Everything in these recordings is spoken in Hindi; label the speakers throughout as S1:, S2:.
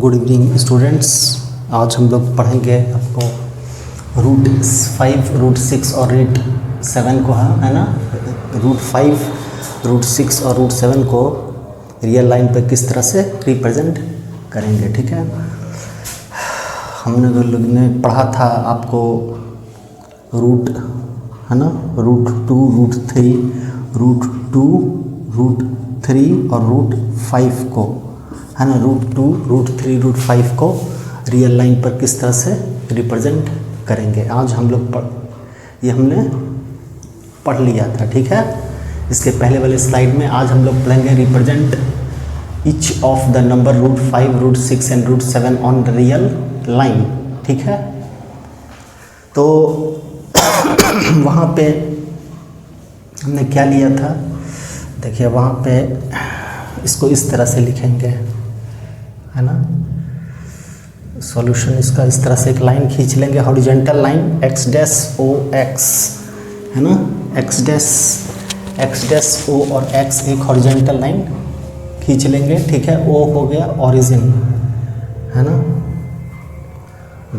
S1: Good evening students. आज हम लोग पढ़ेंगे आपको रूट 5, रूट 6 और रूट 7 को, है ना। रूट 5, रूट 6 और रूट 7 को रियल लाइन पे किस तरह से रिप्रेजेंट करेंगे, ठीक है। हमने लोग ने पढ़ा था आपको रूट, है ना, रूट 2, रूट 3, रूट 2, रूट 3 और रूट 5 को, है ना, रूट 2, रूट 3, रूट 5 को रियल लाइन पर किस तरह से रिप्रेजेंट करेंगे। आज हम लोग ये हमने पढ़ लिया था, ठीक है। इसके पहले वाले स्लाइड में आज हम लोग पढ़ेंगे represent each of the number root 5, root 6 and root 7 on real line, ठीक है। तो वहाँ पे हमने क्या लिया था, देखिए वहाँ पे इसको इस तरह से लिखेंगे, है ना। सॉल्यूशन इसका इस तरह से एक लाइन खींच लेंगे, horizontal line X dash O X, है ना, एक्स डैश ओ और एक्स एक हॉरिजॉन्टल लाइन खींच लेंगे, ठीक है। ओ हो गया ओरिजिन, है ना।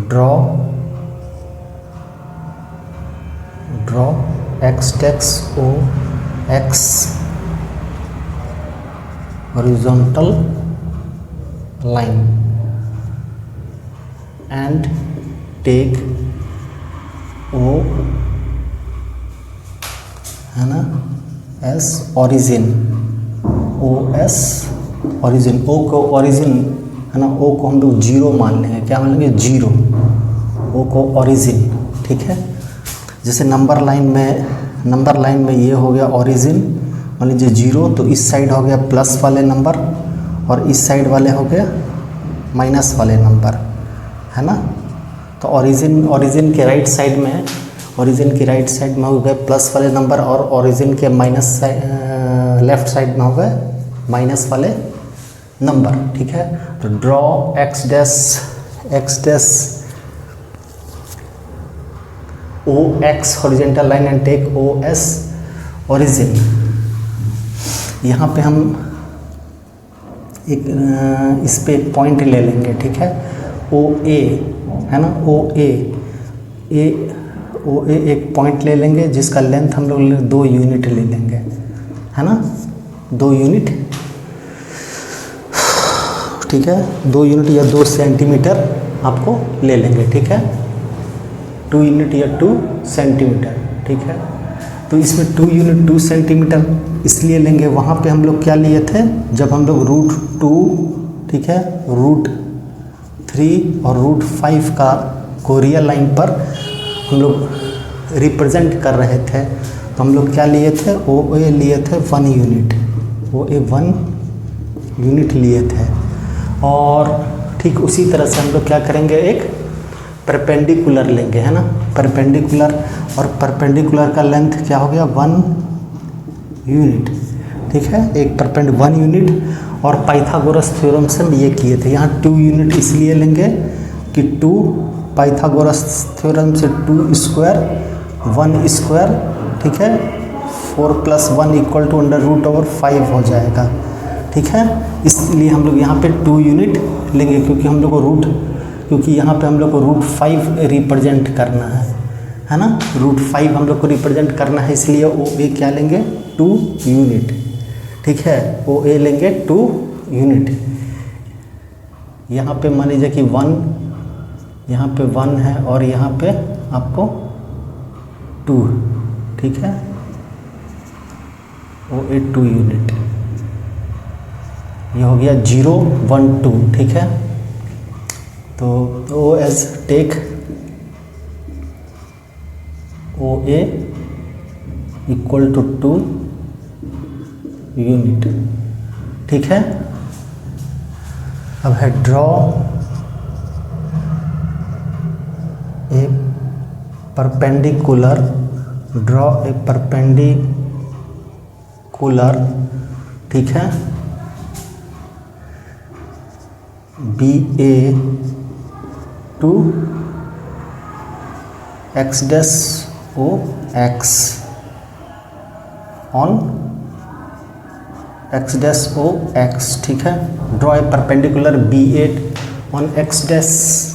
S1: Draw X dash O X horizontal line and take O, है ना, as origin, O as origin, O को origin, है ना, O को हम लोग जीरो मान लेंगे, क्या मान लेंगे, जीरो, O को origin, ठीक है। जैसे नंबर लाइन में ये हो गया origin, मान लीजिए जीरो, तो इस साइड हो गया प्लस वाले नंबर और इस साइड वाले हो गया माइनस वाले नंबर, है ना। तो ओरिजिन के राइट साइड में हो गए प्लस वाले नंबर और ओरिजिन के लेफ्ट साइड में हो गए माइनस वाले नंबर, ठीक है। तो draw X dash O X horizontal line and take O as origin. यहाँ पे हम एक इस पे पॉइंट ले लेंगे, ठीक है, ओ ए, है ना, ओ ए एक पॉइंट ले लेंगे जिसका लेंथ हम लोग 2 यूनिट ले लेंगे, है ना, 2 यूनिट, ठीक है, 2 यूनिट या 2 सेंटीमीटर आपको ले लेंगे, ठीक है, 2 यूनिट या 2 सेंटीमीटर, ठीक है। तो इसमें 2 यूनिट 2 सेंटीमीटर इसलिए लेंगे, वहाँ पे हम लोग क्या लिए थे, जब हम लोग रूट 2, ठीक है, रूट 3 और रूट 5 को रियल लाइन पर हम लोग रिप्रेजेंट कर रहे थे, तो हम लोग क्या लिए थे, ओ ए लिए थे 1 यूनिट, ओ ए 1 यूनिट लिए थे। और ठीक उसी तरह से हम लोग क्या करेंगे, एक परपेंडिकुलर लेंगे, है ना, परपेंडिकुलर, और परपेंडिकुलर का लेंथ क्या हो गया, 1 यूनिट, ठीक है, एक परपेंड 1 यूनिट। और पाइथागोरस थ्योरम से हम ये किए थे, यहाँ 2 यूनिट इसलिए लेंगे कि 2 पाइथागोरस थ्योरम से 2 स्क्वायर 1 स्क्वायर, ठीक है, 4 + 1 = √/5 हो जाएगा, ठीक है। इसलिए हम लोग यहाँ पे 2 यूनिट लेंगे, क्योंकि यहाँ पे हम लोग को रूट 5 रिप्रेजेंट करना है ना, रूट 5 हम लोग को रिप्रेजेंट करना है, इसलिए ओ ए क्या लेंगे, 2 यूनिट, ठीक है, ओ ए लेंगे 2 यूनिट। यहाँ पे मान लीजिए कि 1, यहाँ पे 1 है और यहाँ पे आपको 2, ठीक है, ओ ए 2 यूनिट, ये हो गया 0 1 2, ठीक है। तो O as take O A = 2 unit, ठीक है। अब है ड्रॉ ए परपेंडिकुलर, ठीक है, B A to X dash O X on X dash O X, ठीक है। Draw a perpendicular B A on x dash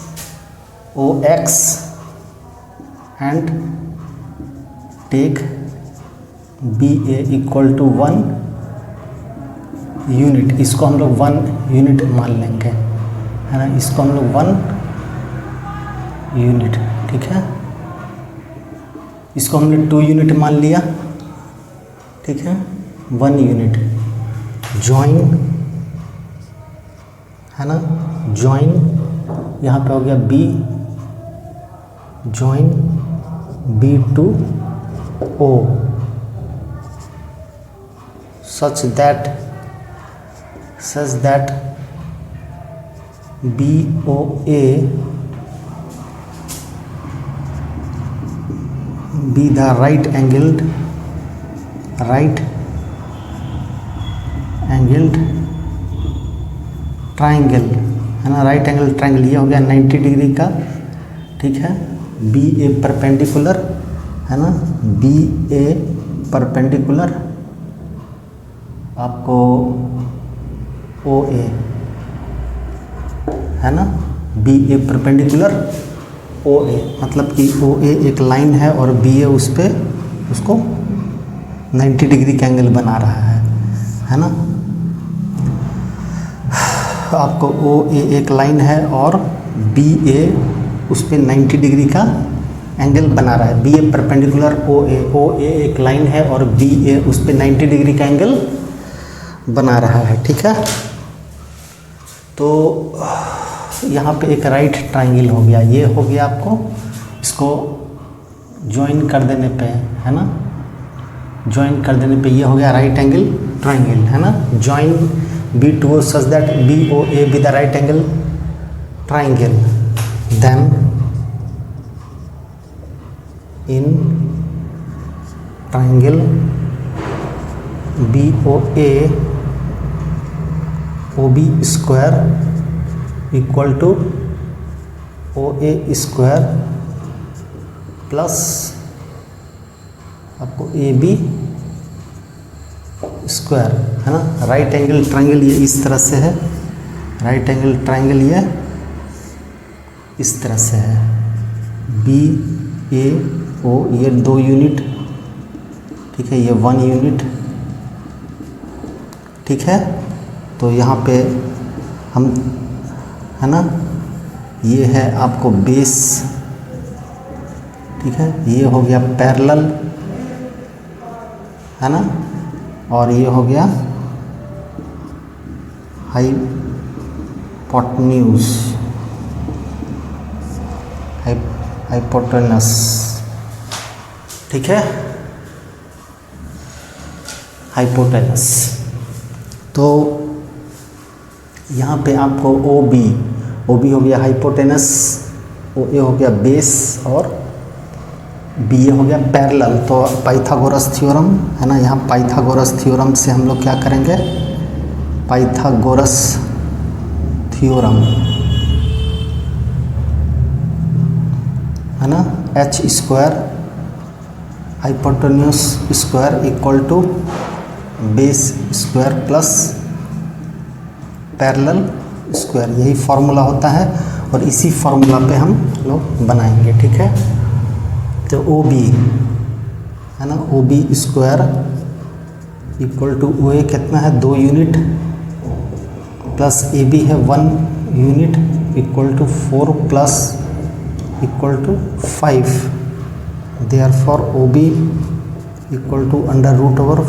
S1: ox and take BA equal to 1 unit, इसको हम लोग 1 यूनिट मान लेंगे, है ना, इसको हम लोग 1 यूनिट, ठीक है, इसको हमने 2 यूनिट मान लिया, ठीक है, 1 यूनिट ज्वाइन, है ना, ज्वाइन यहाँ पे हो गया B, join B to O such that BOA be the right angled triangle, है ना, राइट एंगल ट्राइंगल, ये हो गया 90 डिग्री का, ठीक है, BA परपेंडिकुलर, है ना, BA परपेंडिकुलर आपको OA, है ना, BA परपेंडिकुलर OA, मतलब कि OA एक लाइन है और BA उस पे उसको 90 डिग्री का एंगल बना रहा है ना, आपको OA एक लाइन है और BA उस पे 90 डिग्री का एंगल बना रहा है, BA परपेंडिकुलर OA एक लाइन है और BA उस पे 90 डिग्री का एंगल बना रहा है, ठीक है। तो यहाँ पे एक राइट ट्राइंगल हो गया, ये हो गया आपको, इसको ज्वाइन कर देने पे, है ना, ज्वाइन कर देने पे ये हो गया राइट एंगल ट्राइंगल, है ना, join B to O such that BOA be the right angle triangle, then in triangle BOA OB square equal to OA square plus आपको AB स्क्वायर, है ना, राइट एंगल ट्राइंगल ये इस तरह से है, राइट एंगल ट्राइंगल ये इस तरह से है, BAO ये 2 यूनिट, ठीक है, ये 1 यूनिट, ठीक है। तो यहाँ पे हम, है ना, ये है आपको बेस, ठीक है, ये हो गया पैरेलल, है ना, और ये हो गया हाइपोटेन्यूज, हाइपोटेनस, ठीक है, हाइपोटेनस। तो यहाँ पे आपको OB हो गया हाइपोटेनस, OA हो गया बेस और BA हो गया पैरेलल। तो पाइथागोरस थ्योरम, है ना, यहाँ पाइथागोरस थ्योरम से हम लोग क्या करेंगे, पाइथागोरस थ्योरम, है ना, H square hypotenuse square equal to base square plus parallel square, यही फॉर्मूला होता है और इसी फॉर्मूला पे हम लोग बनाएंगे, ठीक है। तो OB, है ना, OB square equal to OA कितना है 2 यूनिट प्लस AB है 1 unit equal to 4 plus equal to 5, therefore OB equal to under root over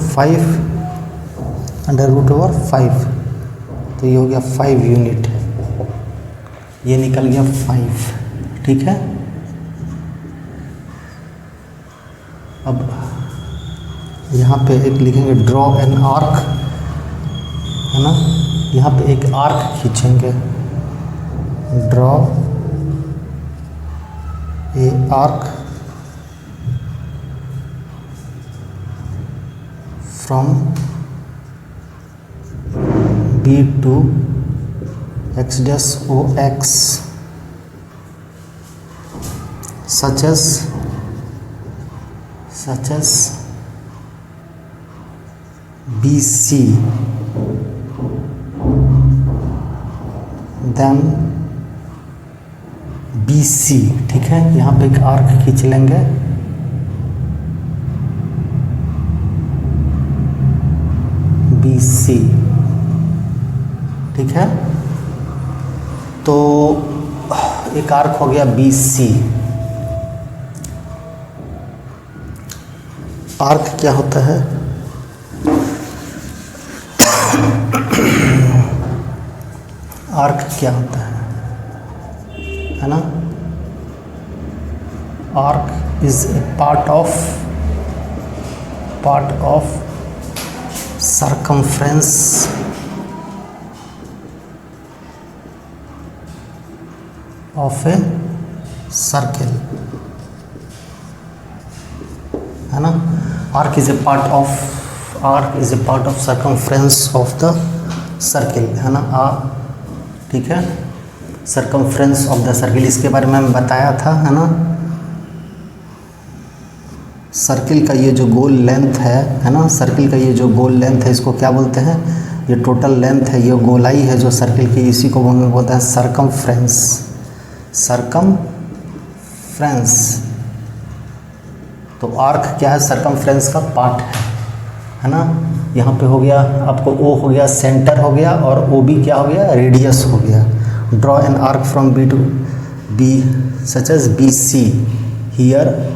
S1: 5, तो ये हो गया 5 यूनिट, ये निकल गया 5, ठीक है। अब यहाँ पे एक लिखेंगे ड्रॉ एन आर्क, है ना, यहाँ पे एक आर्क खींचेंगे, draw a arc from B to x dash OX such as BC, then B C, ठीक है। यहाँ पे एक आर्क खींच लेंगे, बी सी, ठीक है। तो एक आर्क हो गया बी सी। आर्क क्या होता है? आर्क क्या होता है ना? Arc is a part of circumference of a circle, है ना? arc is a part of circumference of the circle, है ना? ठीक है, circumference of the circle, इसके बारे में बताया था, है ना? सर्किल का ये जो गोल लेंथ है ना, सर्किल का ये जो गोल लेंथ है, इसको क्या बोलते हैं? ये टोटल लेंथ है, ये गोलाई है जो सर्किल की, इसी को हम बोलते हैं सरकमफ्रेंस। सरकमफ्रेंस, तो आर्क क्या है? सरकमफ्रेंस का पार्ट है ना? यहाँ पे हो गया आपको, ओ हो गया सेंटर हो गया, और ओ बी क्या हो गया? रेडियस हो गया। Draw an arc from B to B such as B C, here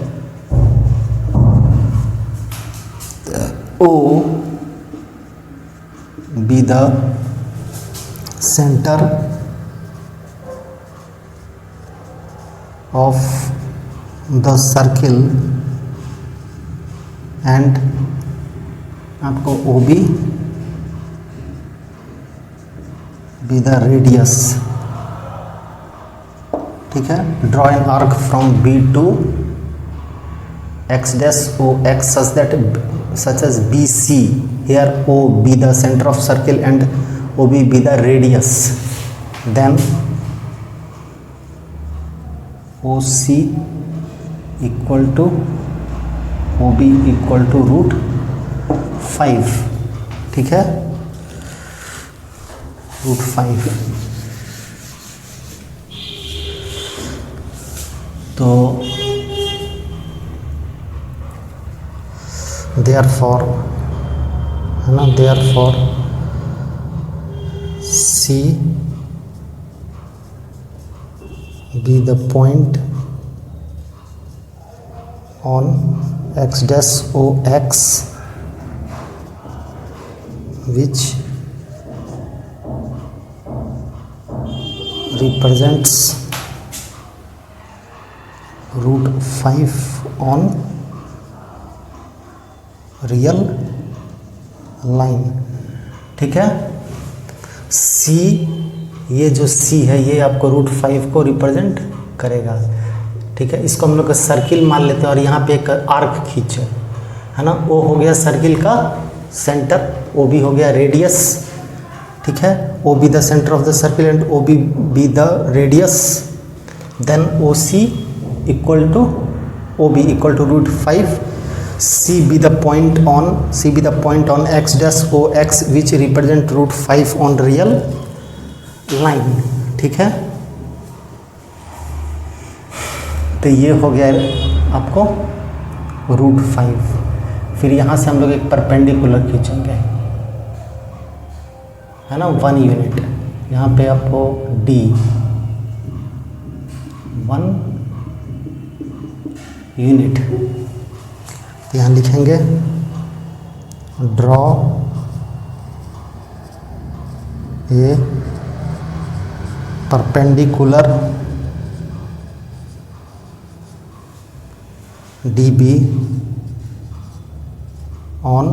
S1: O be the center of the circle and आपको OB be the radius, ठीक है। Draw an arc from B to x dash O x such as BC, here O be the center of circle and OB be the radius, then OC equal to OB equal to √5, ठीक है, √5। तो therefore, है ना, therefore C be the point on x dash O x which represents √5 on real line, ठीक है। सी, ये जो सी है ये आपको √5 को रिप्रेजेंट करेगा, ठीक है। इसको हम लोग सर्किल मान लेते हैं, और यहाँ पे एक आर्क खींचे, है ना। ओ हो गया सर्किल का सेंटर, ओ बी हो गया रेडियस, ठीक है। O B the centre of the circle and O B the radius, then O C equal to O B equal to √5। C be the point on x dash O x which represent √5 on real line, ठीक है। तो ये हो गया आपको √5। फिर यहाँ से हम लोग एक परपेंडिकुलर खींचेंगे, है ना, 1 यूनिट। यहाँ पे आपको D 1 यूनिट, यहाँ लिखेंगे draw a perpendicular DB on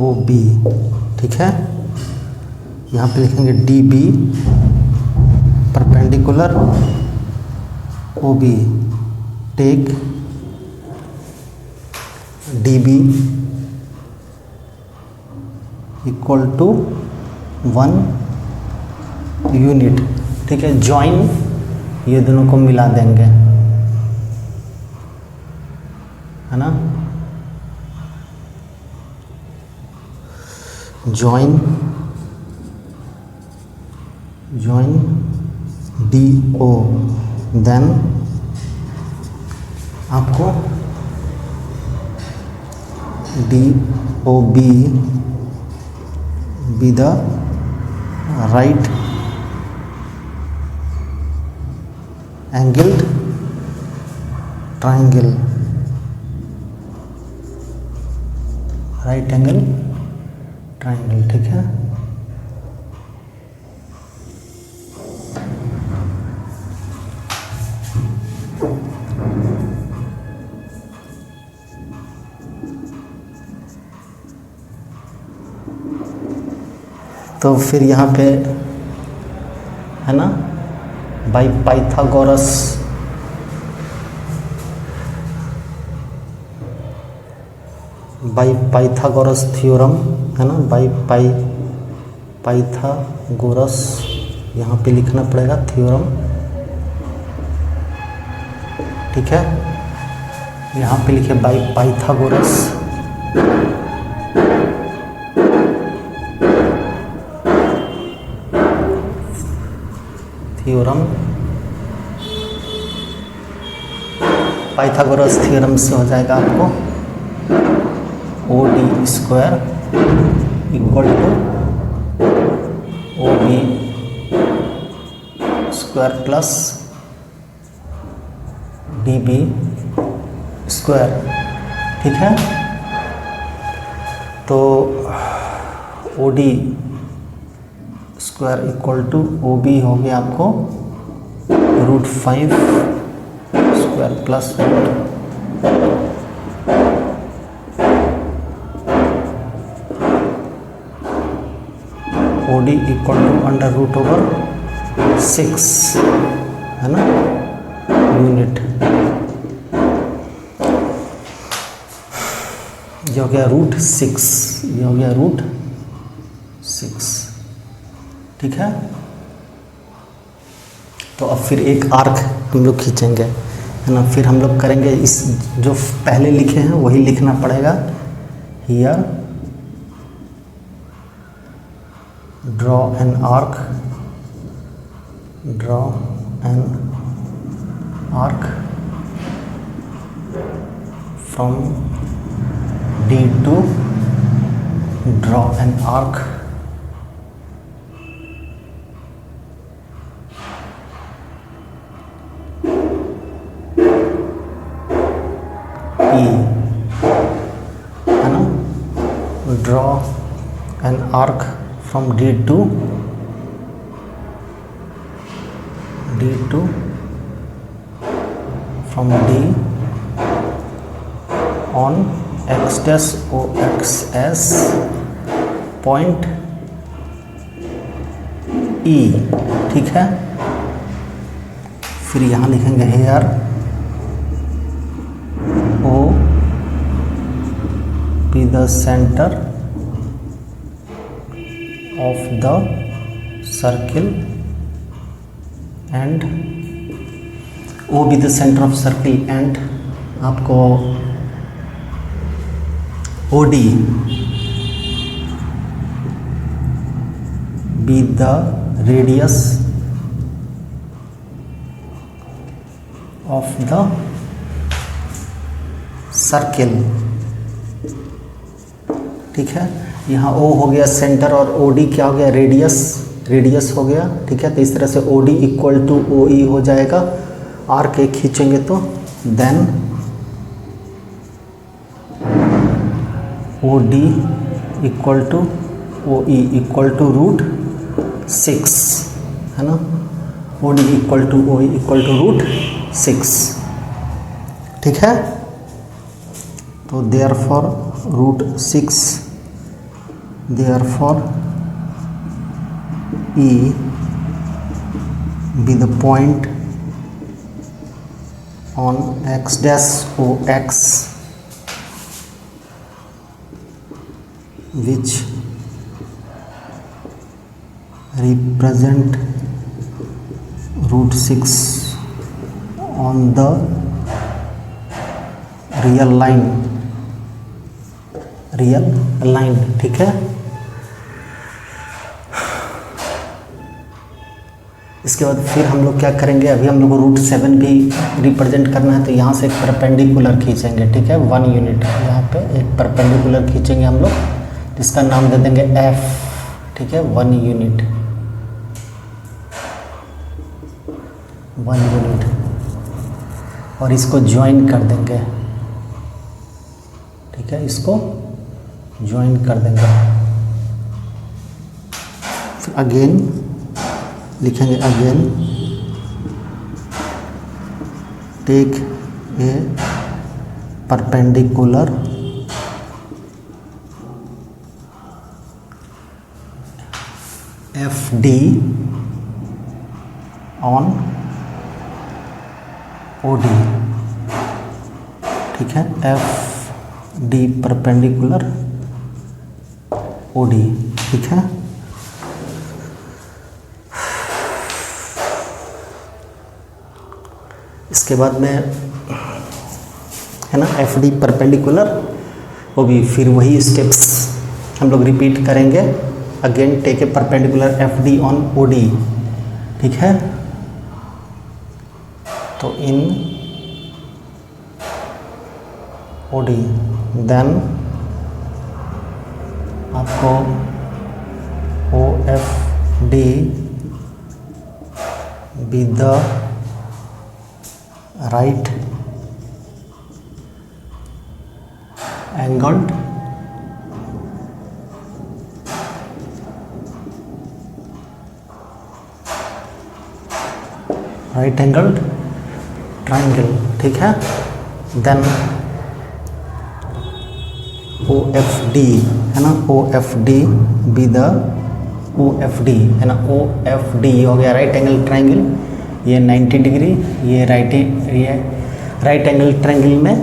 S1: OB, ठीक है। यहाँ पे लिखेंगे DB perpendicular OB, take DB equal to 1 unit, ठीक है। ज्वाइन ये दोनों को मिला देंगे, है ना। ज्वाइन डी ओ, देन आपको D O B be the right angled triangle, right angle triangle, ठीक है। तो फिर यहाँ पे है ना, बाई पाइथागोरस थ्योरम है ना, पाइथागोरस यहाँ पे लिखना पड़ेगा थ्योरम, ठीक है। यहाँ पे लिखे by Pythagoras theorem, Pythagoras theorem से हो जाएगा आपको O D square equal to O B square plus D B square, ठीक है। तो O D square equal to O B हो गया आपको √5 square plus O D equal to √6 है ना यूनिट, ये हो गया √6, ये हो गया √6, ठीक है। तो अब फिर एक आर्क हम लोग खींचेंगे है ना, फिर हम लोग करेंगे इस जो पहले लिखे हैं वही लिखना पड़ेगा। Here draw an arc, draw an arc from D to draw an arc E, है ना, draw an arc from D to from D on x dash o x s point E, ठीक है। फिर यहाँ लिखेंगे here O be the center of the circle and O be the center of circle and आपको OD be the radius of the circle, ठीक है। यहाँ O हो गया सेंटर और OD क्या हो गया, रेडियस हो गया, ठीक है। तो इस तरह से OD इक्वल टू OE हो जाएगा। आर्क एक खींचेंगे तो then OD equal to OE equal to √6 है ना, OD equal to OE equal to √6, ठीक है। तो therefore √6, therefore E be the point on x dash o x which represent √6 on the real line, ठीक है। इसके बाद फिर हम लोग क्या करेंगे, अभी हम लोग को रूट 7 भी रिप्रेजेंट करना है, तो यहाँ से एक परपेंडिकुलर खींचेंगे, ठीक है, 1 यूनिट यहाँ पे एक परपेंडिकुलर खींचेंगे हम लोग, जिसका नाम दे देंगे F, ठीक है, 1 यूनिट, 1 यूनिट, और इसको ज्वाइन कर देंगे, ठीक है, इसको ज्वाइन कर देंगे। फिर अगेन लिखेंगे, again take a perpendicular FD on OD, ठीक है, FD परपेंडिकुलर OD, ठीक है। इसके बाद में है ना FD परपेंडिकुलर, वो भी फिर वही स्टेप्स हम लोग रिपीट करेंगे। Again take a perpendicular FD on OD, ठीक है। तो इन OD देन आपको OFD be the right angled right angled triangle, ठीक है। देन OFD है ना, OFD बी द OFD है ना, OFD हो गया राइट एंगल ट्राइंगल, ये 90 डिग्री, ये राइट एंगल ट्राइंगल में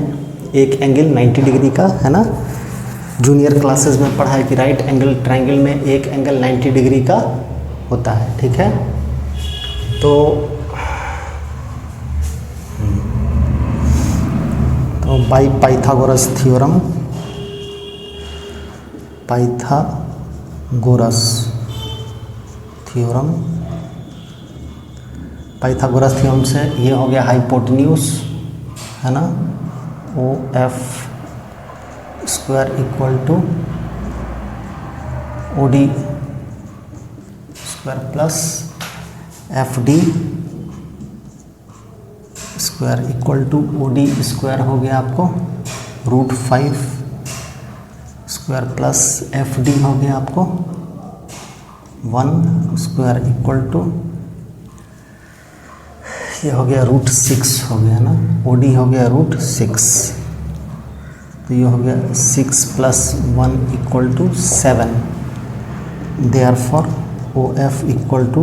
S1: एक एंगल 90 डिग्री का है ना, जूनियर क्लासेस में पढ़ा है कि राइट एंगल ट्राइंगल में एक एंगल 90 डिग्री का होता है, ठीक है। तो by Pythagoras theorem, Pythagoras theorem, Pythagoras theorem से ये हो गया हाइपोटेन्यूज है ना, OF square equal to OD square plus FD square equal to OD square हो गया आपको √5 स्क्वायर प्लस FD हो गया आपको 1 स्क्वायर इक्वल टू, ये हो गया √6 हो गया ना, OD हो गया √6, तो ये हो गया 6 + 1 equal to 7, therefore OF equal to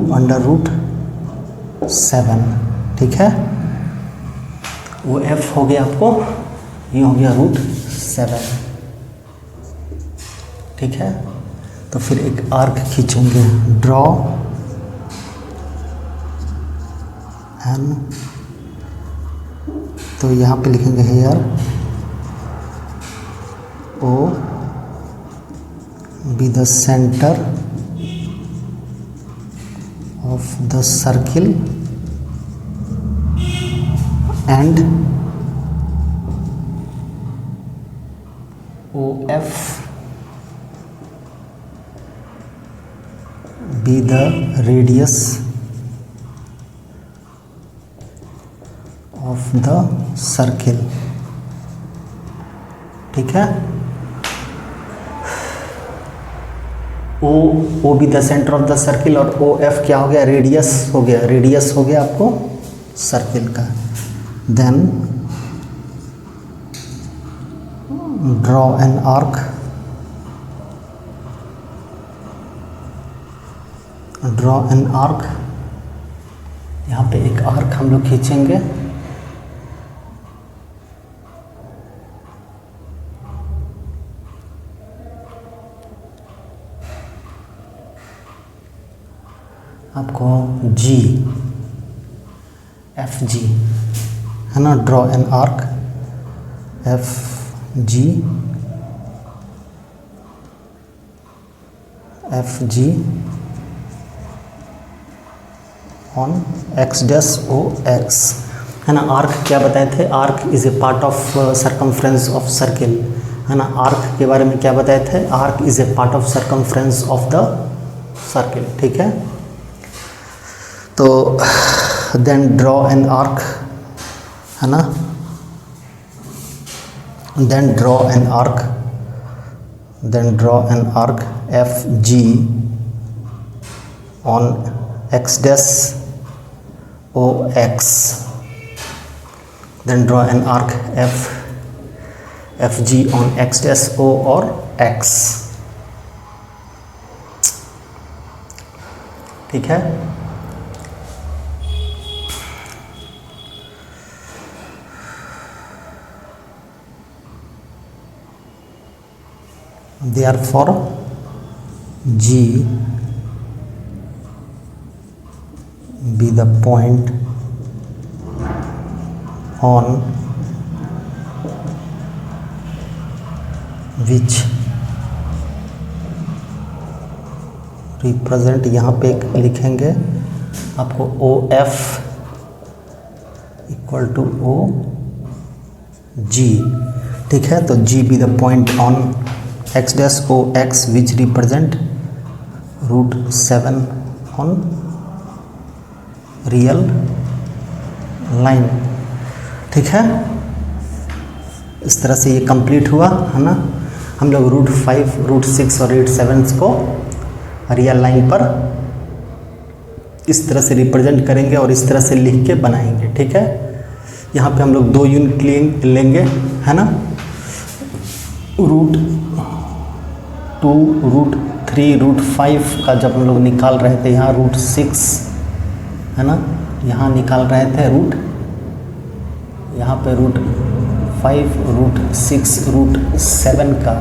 S1: √7, ठीक है। OF हो गया आपको, ये हो गया √7, ठीक है। तो फिर एक आर्क खींचेंगे, ड्रॉ एन, तो यहाँ पे लिखेंगे here O be the centre of the circle and OF be the radius of the circle, ठीक है। O be the center of the circle और OF क्या हो गया, रेडियस हो गया, रेडियस हो गया आपको सर्किल का। Then draw an arc, draw an arc, यहाँ पे एक आर्क हम लोग खींचेंगे, आपको G FG है ना, draw an arc FG on X dash O X, है ना। आर्क क्या बताए थे, arc is a part of circumference of circle, है ना। आर्क के बारे में क्या बताए थे, arc is a part of circumference of the circle, ठीक है। तो देन ड्रॉ एन आर्क, है ना, then draw an arc F G on X dash O X, then draw an arc FG on x dash O or x, ठीक है। Therefore G be the point on which represent, यहाँ पे लिखेंगे आपको O F equal to O G, ठीक है। तो G be the point on X dash O X which represent √7 on real line, ठीक है। इस तरह से ये कंप्लीट हुआ, है ना। हम लोग √5, √6 और √7 को रियल लाइन पर इस तरह से रिप्रेजेंट करेंगे और इस तरह से लिख के बनाएंगे, ठीक है। यहाँ पे हम लोग 2 यूनिट लेंगे, है ना। √2, √3, √5 का जब हम लोग निकाल रहे थे, यहाँ √6, है ना, यहाँ निकाल रहे थे यहाँ पे √5, √6, √7 का,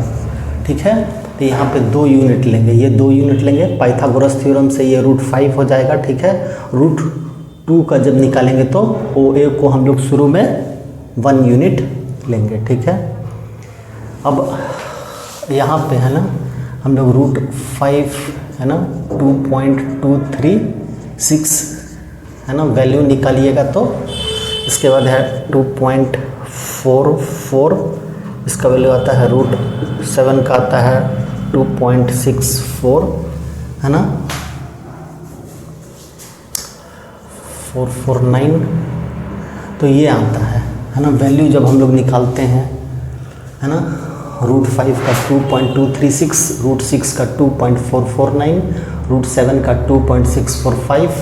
S1: ठीक है। तो यहाँ पे 2 यूनिट लेंगे, ये 2 यूनिट लेंगे। पाइथागोरस थ्योरम से ये √5 हो जाएगा, ठीक है। √2 का जब निकालेंगे तो OA को हम लोग शुरू में 1 यूनिट लेंगे, ठीक है। अब यहाँ पे है ना हम लोग √5, है ना, 2.236, है ना, वैल्यू निकालिएगा तो इसके बाद है 2.44, इसका वैल्यू आता है √7 का आता है 2.64, है ना, 449, तो ये आता है ना। वैल्यू जब हम लोग निकालते हैं, है ना, √5 का 2.236, √6 का 2.449, √7 का 2.645,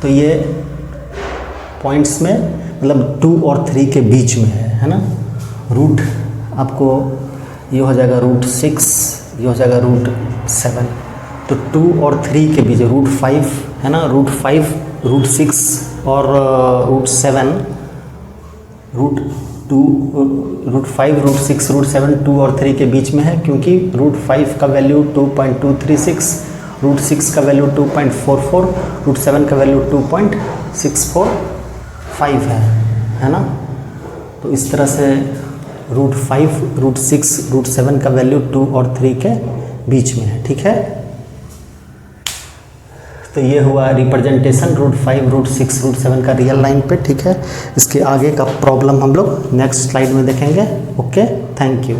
S1: तो ये पॉइंट्स में मतलब 2 और 3 के बीच में है ना। रूट आपको ये हो जाएगा √6, ये हो जाएगा √7, तो 2 और 3 के बीच √5, है ना, √5, √6 और √7, √2, √5, √6, √7, 2 और 3 के बीच में है, क्योंकि √5 का वैल्यू 2.236, √6 का वैल्यू 2.44, √7 का वैल्यू 2.645 है ना। तो इस तरह से √5, √6, √7 का वैल्यू 2 और 3 के बीच में है, ठीक है। तो ये हुआ रिप्रेजेंटेशन √5, √6, √7 का रियल लाइन पे, ठीक है। इसके आगे का प्रॉब्लम हम लोग नेक्स्ट स्लाइड में देखेंगे। Okay, thank you.